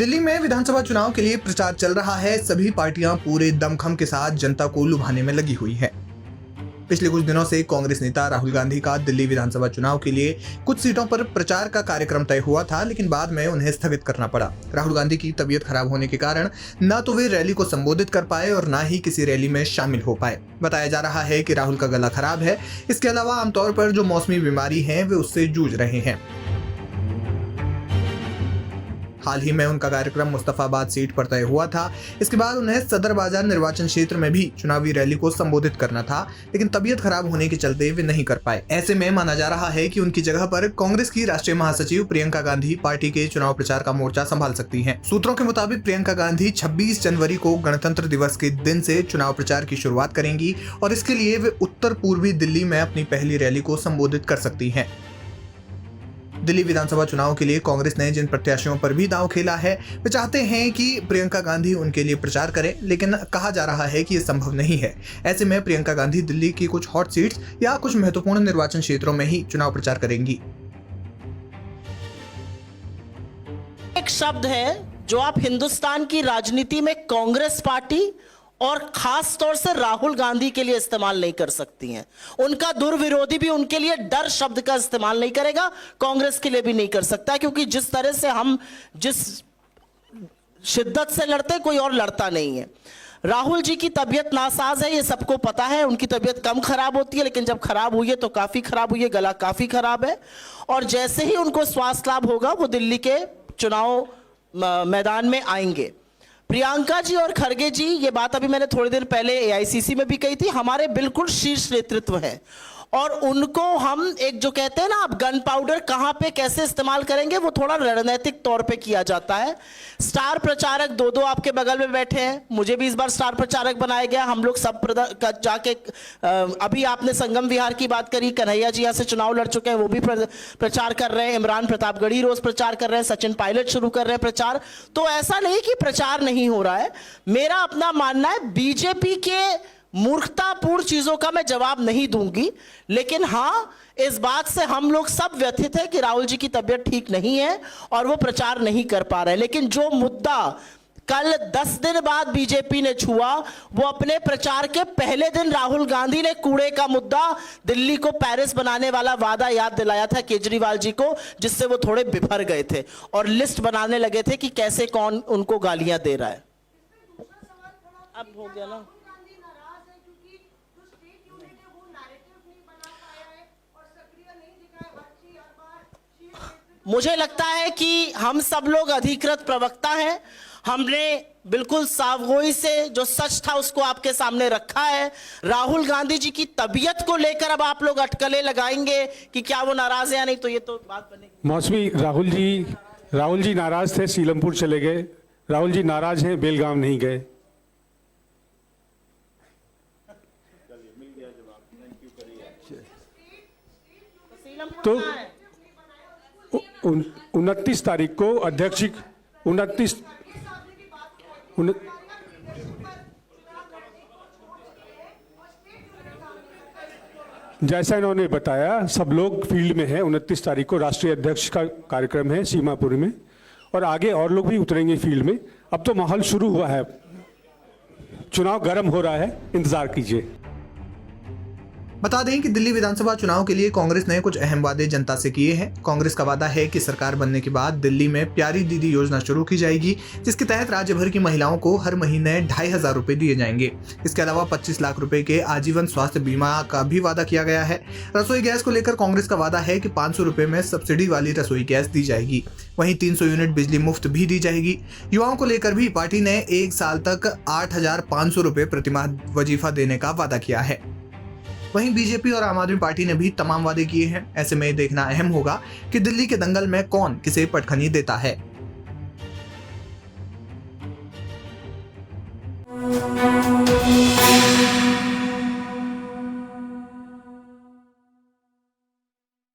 दिल्ली में विधानसभा चुनाव के लिए प्रचार चल रहा है। सभी पार्टियां पूरे दमखम के साथ जनता को लुभाने में लगी हुई है। पिछले कुछ दिनों से कांग्रेस नेता राहुल गांधी का दिल्ली विधानसभा चुनाव के लिए कुछ सीटों पर प्रचार का कार्यक्रम तय हुआ था, लेकिन बाद में उन्हें स्थगित करना पड़ा। राहुल गांधी की तबीयत खराब होने के कारण न तो वे रैली को संबोधित कर पाए और न ही किसी रैली में शामिल हो पाए। बताया जा रहा है कि राहुल का गला खराब है। इसके अलावा आमतौर पर जो मौसमी बीमारी है वे उससे जूझ रहे हैं। हाल ही में उनका कार्यक्रम मुस्तफाबाद सीट पर तय हुआ था। इसके बाद उन्हें सदर बाजार निर्वाचन क्षेत्र में भी चुनावी रैली को संबोधित करना था, लेकिन तबीयत खराब होने के चलते वे नहीं कर पाए। ऐसे में माना जा रहा है कि उनकी जगह पर कांग्रेस की राष्ट्रीय महासचिव प्रियंका गांधी पार्टी के चुनाव प्रचार का मोर्चा संभाल सकती हैं। सूत्रों के मुताबिक प्रियंका गांधी 26 जनवरी को गणतंत्र दिवस के दिन से चुनाव प्रचार की शुरुआत करेंगी और इसके लिए वे उत्तर पूर्वी दिल्ली में अपनी पहली रैली को संबोधित कर सकती हैं। दिल्ली विधानसभा चुनाव के लिए कांग्रेस ने जिन प्रत्याशियों पर भी दांव खेला है वे चाहते हैं कि प्रियंका गांधी उनके लिए प्रचार करें, लेकिन कहा जा रहा है कि ये संभव नहीं है। ऐसे में प्रियंका गांधी दिल्ली की कुछ हॉट सीट्स या कुछ महत्वपूर्ण निर्वाचन क्षेत्रों में ही चुनाव प्रचार करेंगी। एक शब्द है जो आप हिंदुस्तान की राजनीति में कांग्रेस पार्टी और खास तौर से राहुल गांधी के लिए इस्तेमाल नहीं कर सकती हैं। उनका दुर्विरोधी भी उनके लिए डर शब्द का इस्तेमाल नहीं करेगा, कांग्रेस के लिए भी नहीं कर सकता, क्योंकि जिस तरह से हम जिस शिद्दत से लड़ते कोई और लड़ता नहीं है। राहुल जी की तबीयत नासाज है, ये सबको पता है। उनकी तबीयत कम खराब होती है, लेकिन जब खराब हुई है तो काफी खराब हुई है, गला काफी खराब है। और जैसे ही उनको स्वास्थ्य लाभ होगा वो दिल्ली के चुनाव मैदान में आएंगे। प्रियंका जी और खड़गे जी, ये बात अभी मैंने थोड़ी देर पहले एआईसीसी में भी कही थी, हमारे बिल्कुल शीर्ष नेतृत्व है और उनको हम एक जो कहते हैं ना आप गन पाउडर कहां पे कैसे इस्तेमाल करेंगे वो थोड़ा रणनीतिक तौर पे किया जाता है। स्टार प्रचारक दो आपके बगल में बैठे हैं, मुझे भी इस बार स्टार प्रचारक बनाया गया। हम लोग सब जाके अभी आपने संगम विहार की बात करी, कन्हैया जी यहाँ से चुनाव लड़ चुके हैं, वो भी प्रचार कर रहे हैं। इमरान प्रतापगढ़ी रोज प्रचार कर रहे हैं, सचिन पायलट शुरू कर रहे हैं प्रचार। तो ऐसा नहीं कि प्रचार नहीं हो रहा है। मेरा अपना मानना है बीजेपी के मूर्खतापूर्ण चीजों का मैं जवाब नहीं दूंगी, लेकिन हां इस बात से हम लोग सब व्यथित है कि राहुल जी की तबीयत ठीक नहीं है और वो प्रचार नहीं कर पा रहे। लेकिन जो मुद्दा कल 10 दिन बाद बीजेपी ने छुआ, वो अपने प्रचार के पहले दिन राहुल गांधी ने कूड़े का मुद्दा, दिल्ली को पेरिस बनाने वाला वादा याद दिलाया था केजरीवाल जी को, जिससे वो थोड़े बिभर गए थे और लिस्ट बनाने लगे थे कि कैसे कौन उनको गालियां दे रहा है। अब हो गया ना। मुझे लगता है कि हम सब लोग अधिकृत प्रवक्ता हैं। हमने बिल्कुल सावगोई से जो सच था उसको आपके सामने रखा है। राहुल गांधी जी की तबीयत को लेकर अब आप लोग अटकलें लगाएंगे कि क्या वो नाराज है या नहीं, तो ये तो बात बनेगी। मौसमी राहुल जी नाराज थे, सीलमपुर चले गए। राहुल जी नाराज हैं, बेलगाम नहीं गए। तो 29 तारीख को अध्यक्ष 29 जैसा इन्होंने बताया सब लोग फील्ड में हैं। 29 तारीख को राष्ट्रीय अध्यक्ष का कार्यक्रम है सीमापुर में और आगे और लोग भी उतरेंगे फील्ड में। अब तो माहौल शुरू हुआ है, चुनाव गर्म हो रहा है, इंतजार कीजिए। बता दें कि दिल्ली विधानसभा चुनाव के लिए कांग्रेस ने कुछ अहम वादे जनता से किए हैं। कांग्रेस का वादा है कि सरकार बनने के बाद दिल्ली में प्यारी दीदी योजना शुरू की जाएगी, जिसके तहत राज्य भर की महिलाओं को हर महीने 2500 रुपए दिए जाएंगे। इसके अलावा 25 लाख रुपए के आजीवन स्वास्थ्य बीमा का भी वादा किया गया है। रसोई गैस को लेकर कांग्रेस का वादा है कि 500 रुपए में सब्सिडी वाली रसोई गैस दी जाएगी। वहीं 300 यूनिट बिजली मुफ्त भी दी जाएगी। युवाओं को लेकर भी पार्टी ने 1 साल तक 8500 रुपए प्रतिमाह वजीफा देने का वादा किया है। वहीं बीजेपी और आम आदमी पार्टी ने भी तमाम वादे किए हैं। ऐसे में देखना अहम होगा कि दिल्ली के दंगल में कौन किसे पटखनी देता है।